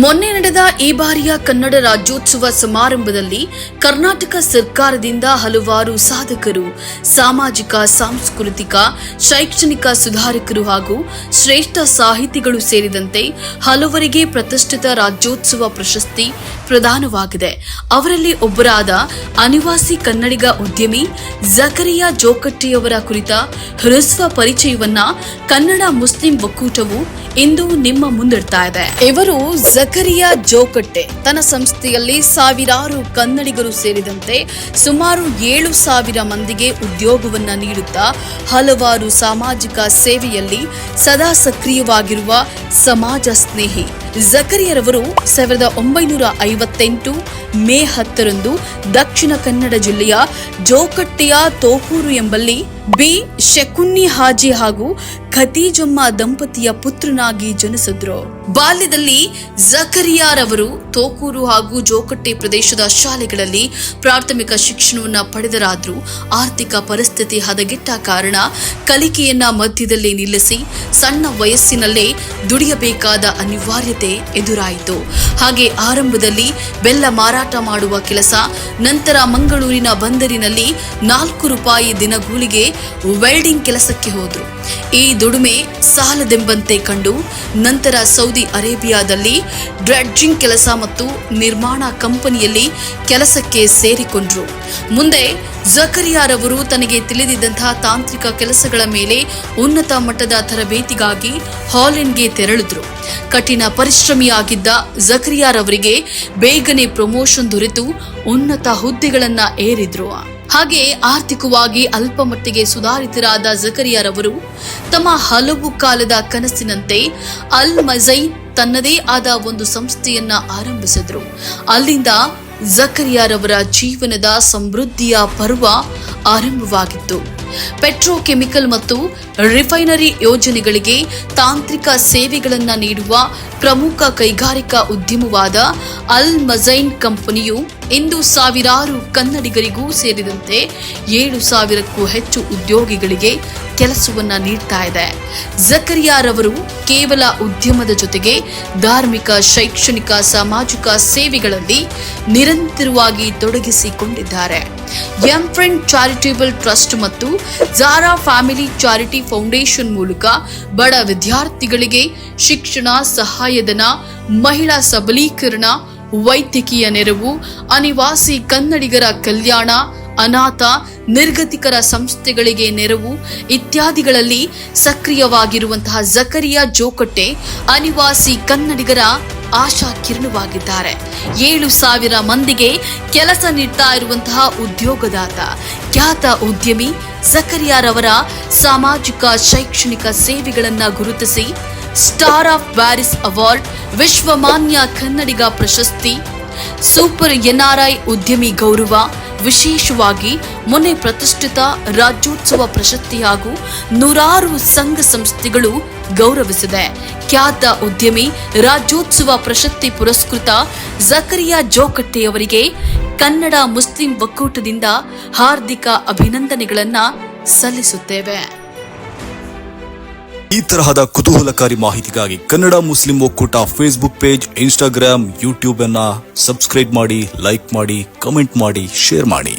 ಮೊನ್ನೆ ನಡೆದ ಈ ಬಾರಿಯ ಕನ್ನಡ ರಾಜ್ಯೋತ್ಸವ ಸಮಾರಂಭದಲ್ಲಿ ಕರ್ನಾಟಕ ಸರ್ಕಾರದಿಂದ ಹಲವಾರು ಸಾಧಕರು, ಸಾಮಾಜಿಕ, ಸಾಂಸ್ಕೃತಿಕ, ಶೈಕ್ಷಣಿಕ ಸುಧಾರಕರು ಹಾಗೂ ಶ್ರೇಷ್ಠ ಸಾಹಿತಿಗಳು ಸೇರಿದಂತೆ ಹಲವರಿಗೆ ಪ್ರತಿಷ್ಠಿತ ರಾಜ್ಯೋತ್ಸವ ಪ್ರಶಸ್ತಿ ಪ್ರದಾನವಾಗಿದೆ. ಅವರಲ್ಲಿ ಒಬ್ಬರಾದ ಅನಿವಾಸಿ ಕನ್ನಡಿಗ ಉದ್ಯಮಿ ಝಕರಿಯಾ ಜೋಕಟ್ಟೆಯವರ ಕುರಿತ ಹ್ರಸ್ವ ಪರಿಚಯವನ್ನ ಕನ್ನಡ ಮುಸ್ಲಿಂ ಒಕ್ಕೂಟವು ಇಂದು ನಿಮ್ಮ ಮುಂದಿಡ್ತಾ ಇದೆ. ಇವರು ಝಕರಿಯಾ ಜೋಕಟ್ಟೆ ತನ್ನ ಸಂಸ್ಥೆಯಲ್ಲಿ ಸಾವಿರಾರು ಕನ್ನಡಿಗರು ಸೇರಿದಂತೆ ಸುಮಾರು 7,000 ಮಂದಿಗೆ ಉದ್ಯೋಗವನ್ನ ನೀಡುತ್ತಾ ಹಲವಾರು ಸಾಮಾಜಿಕ ಸೇವೆಯಲ್ಲಿ ಸದಾ ಸಕ್ರಿಯವಾಗಿರುವ ಸಮಾಜ ಸ್ನೇಹಿ. ಝಕರಿಯಾರವರು 1958 ಮೇ 10ರಂದು ದಕ್ಷಿಣ ಕನ್ನಡ ಜಿಲ್ಲೆಯ ಜೋಕಟ್ಟೆಯ ತೋಕೂರು ಎಂಬಲ್ಲಿ ಬಿ ಶಕುನ್ನಿ ಹಾಜಿ ಹಾಗೂ ಖತೀಜಮ್ಮ ದಂಪತಿಯ ಪುತ್ರನಾಗಿ ಜನಿಸಿದ್ರು. ಬಾಲ್ಯದಲ್ಲಿ ಝಕರಿಯಾರವರು ತೋಕೂರು ಹಾಗೂ ಜೋಕಟ್ಟೆ ಪ್ರದೇಶದ ಶಾಲೆಗಳಲ್ಲಿ ಪ್ರಾಥಮಿಕ ಶಿಕ್ಷಣವನ್ನ ಪಡೆದರಾದ್ರೂ ಆರ್ಥಿಕ ಪರಿಸ್ಥಿತಿ ಹದಗೆಟ್ಟ ಕಾರಣ ಕಲಿಕೆಯನ್ನ ಮಧ್ಯದಲ್ಲಿ ನಿಲ್ಲಿಸಿ ಸಣ್ಣ ವಯಸ್ಸಿನಲ್ಲೇ ದುಡಿಯಬೇಕಾದ ಅನಿವಾರ್ಯತೆ ಎದುರಾಯಿತು. ಹಾಗೆ ಆರಂಭದಲ್ಲಿ ಬೆಲ್ಲ ಮಾರಾಟ ಮಾಡುವ ಕೆಲಸ, ನಂತರ ಮಂಗಳೂರಿನ ಬಂದರಿನಲ್ಲಿ 4 ರೂಪಾಯಿ ದಿನಗೂಲಿಗೆ ವೆಲ್ಡಿಂಗ್ ಕೆಲಸಕ್ಕೆ ಹೋದ್ರು. ಈ ದುಡಿಮೆ ಸಾಲದೆಂಬಂತೆ ಕಂಡು ನಂತರ ಸೌದಿ ಅರೇಬಿಯಾದಲ್ಲಿ ಡ್ರೆಡ್ಜಿಂಗ್ ಕೆಲಸ ಮತ್ತು ನಿರ್ಮಾಣ ಕಂಪನಿಯಲ್ಲಿ ಕೆಲಸಕ್ಕೆ ಸೇರಿಕೊಂಡ್ರು. ಮುಂದೆ ಝಕರಿಯಾರವರು ತನಗೆ ತಿಳಿದಿದ್ದಂತಹ ತಾಂತ್ರಿಕ ಕೆಲಸಗಳ ಮೇಲೆ ಉನ್ನತ ಮಟ್ಟದ ತರಬೇತಿಗಾಗಿ ಹಾಲೆಂಡ್ಗೆ ತೆರಳಿದ್ರು. ಕಠಿಣ ಪರಿಶ್ರಮಿಯಾಗಿದ್ದ ಝಕರಿಯಾರವರಿಗೆ ಬೇಗನೆ ಪ್ರಮೋಷನ್ ದೊರೆತು ಉನ್ನತ ಹುದ್ದೆಗಳನ್ನ ಏರಿದ್ರು. ಹಾಗೆ ಆರ್ಥಿಕವಾಗಿ ಅಲ್ಪ ಮಟ್ಟಿಗೆ ಸುಧಾರಿತರಾದ ಝಕರಿಯಾರವರು ತಮ್ಮ ಹಲವು ಕಾಲದ ಕನಸಿನಂತೆ ಅಲ್ ಮಜೈನ್ ತನ್ನದೇ ಆದ ಒಂದು ಸಂಸ್ಥೆಯನ್ನ ಆರಂಭಿಸಿದ್ರು. ಅಲ್ಲಿಂದ ಝಕರಿಯಾರವರ ಜೀವನದ ಸಮೃದ್ಧಿಯ ಪರ್ವ ಆರಂಭವಾಗಿತ್ತು. ಪೆಟ್ರೋಕೆಮಿಕಲ್ ಮತ್ತು ರಿಫೈನರಿ ಯೋಜನೆಗಳಿಗೆ ತಾಂತ್ರಿಕ ಸೇವೆಗಳನ್ನು ನೀಡುವ ಪ್ರಮುಖ ಕೈಗಾರಿಕಾ ಉದ್ಯಮವಾದ ಅಲ್ ಮಜೈನ್ ಕಂಪನಿಯು ಇಂದು ಸಾವಿರಾರು ಕನ್ನಡಿಗರಿಗೂ ಸೇರಿದಂತೆ 7,000ಕ್ಕೂ ಹೆಚ್ಚು ಉದ್ಯೋಗಿಗಳಿಗೆ ಕೆಲಸವನ್ನ ನೀಡ್ತಾ ಇದೆ. ಝಕರಿಯಾರವರು ಕೇವಲ ಉದ್ಯಮದ ಜೊತೆಗೆ ಧಾರ್ಮಿಕ, ಶೈಕ್ಷಣಿಕ, ಸಾಮಾಜಿಕ ಸೇವೆಗಳಲ್ಲಿ ನಿರಂತರವಾಗಿ ತೊಡಗಿಸಿಕೊಂಡಿದ್ದಾರೆ. ಎಂ ಫ್ರೆಂಡ್ ಚಾರಿಟೇಬಲ್ ಟ್ರಸ್ಟ್ ಮತ್ತು ಝಾರಾ ಫ್ಯಾಮಿಲಿ ಚಾರಿಟಿ ಫೌಂಡೇಶನ್ ಮೂಲಕ ಬಡ ವಿದ್ಯಾರ್ಥಿಗಳಿಗೆ ಶಿಕ್ಷಣ, ಸಹಾಯಧನ, ಮಹಿಳಾ ಸಬಲೀಕರಣ, ವೈದ್ಯಕೀಯ ನೆರವು, ಅನಿವಾಸಿ ಕನ್ನಡಿಗರ ಕಲ್ಯಾಣ, ಅನಾಥ ನಿರ್ಗತಿಕರ ಸಂಸ್ಥೆಗಳಿಗೆ ನೆರವು ಇತ್ಯಾದಿಗಳಲ್ಲಿ ಸಕ್ರಿಯವಾಗಿರುವಂತಹ ಝಕರಿಯಾ ಜೋಕಟ್ಟೆ ಅನಿವಾಸಿ ಕನ್ನಡಿಗರ ಆಶಾ ಕಿರಣವಾಗಿದ್ದಾರೆ. 7,000 ಮಂದಿಗೆ ಕೆಲಸ ನೀಡ್ತಾ ಇರುವಂತಹ ಉದ್ಯೋಗದಾತ, ಖ್ಯಾತ ಉದ್ಯಮಿ ಝಕರಿಯಾರವರ ಸಾಮಾಜಿಕ, ಶೈಕ್ಷಣಿಕ ಸೇವೆಗಳನ್ನ ಗುರುತಿಸಿ ಸ್ಟಾರ್ ಆಫ್ ಪ್ಯಾರಿಸ್ ಅವಾರ್ಡ್, ವಿಶ್ವಮಾನ್ಯ ಕನ್ನಡಿಗ ಪ್ರಶಸ್ತಿ, ಸೂಪರ್ ಎನ್ಆರ್ಐ ಉದ್ಯಮಿ ಗೌರವ, ವಿಶೇಷವಾಗಿ ಮೊನ್ನೆ ಪ್ರತಿಷ್ಠಿತ ರಾಜ್ಯೋತ್ಸವ ಪ್ರಶಸ್ತಿ ಹಾಗೂ 100 ಸಂಘ ಸಂಸ್ಥೆಗಳು ಗೌರವಿಸಿದೆ. ಖ್ಯಾತ ಉದ್ಯಮಿ ರಾಜ್ಯೋತ್ಸವ ಪ್ರಶಸ್ತಿ ಪುರಸ್ಕೃತ ಝಕರಿಯಾ ಜೋಕಟ್ಟೆಯವರಿಗೆ ಕನ್ನಡ ಮುಸ್ಲಿಂ ಒಕ್ಕೂಟದಿಂದ ಹಾರ್ದಿಕ ಅಭಿನಂದನೆಗಳನ್ನ ಸಲ್ಲಿಸುತ್ತೇವೆ. ಈ ತರಹದ ಕುತೂಹಲಕಾರಿ ಮಾಹಿತಿಗಾಗಿ ಕನ್ನಡ ಮುಸ್ಲಿಂ ಒಕ್ಕೂಟ ಫೇಸ್ಬುಕ್ ಪೇಜ್, ಇನ್ಸ್ಟಾಗ್ರಾಮ್, ಯೂಟ್ಯೂಬ್ ಅನ್ನ ಸಬ್ಸ್ಕ್ರೈಬ್ ಮಾಡಿ, ಲೈಕ್ ಮಾಡಿ, ಕಮೆಂಟ್ ಮಾಡಿ, ಶೇರ್ ಮಾಡಿ.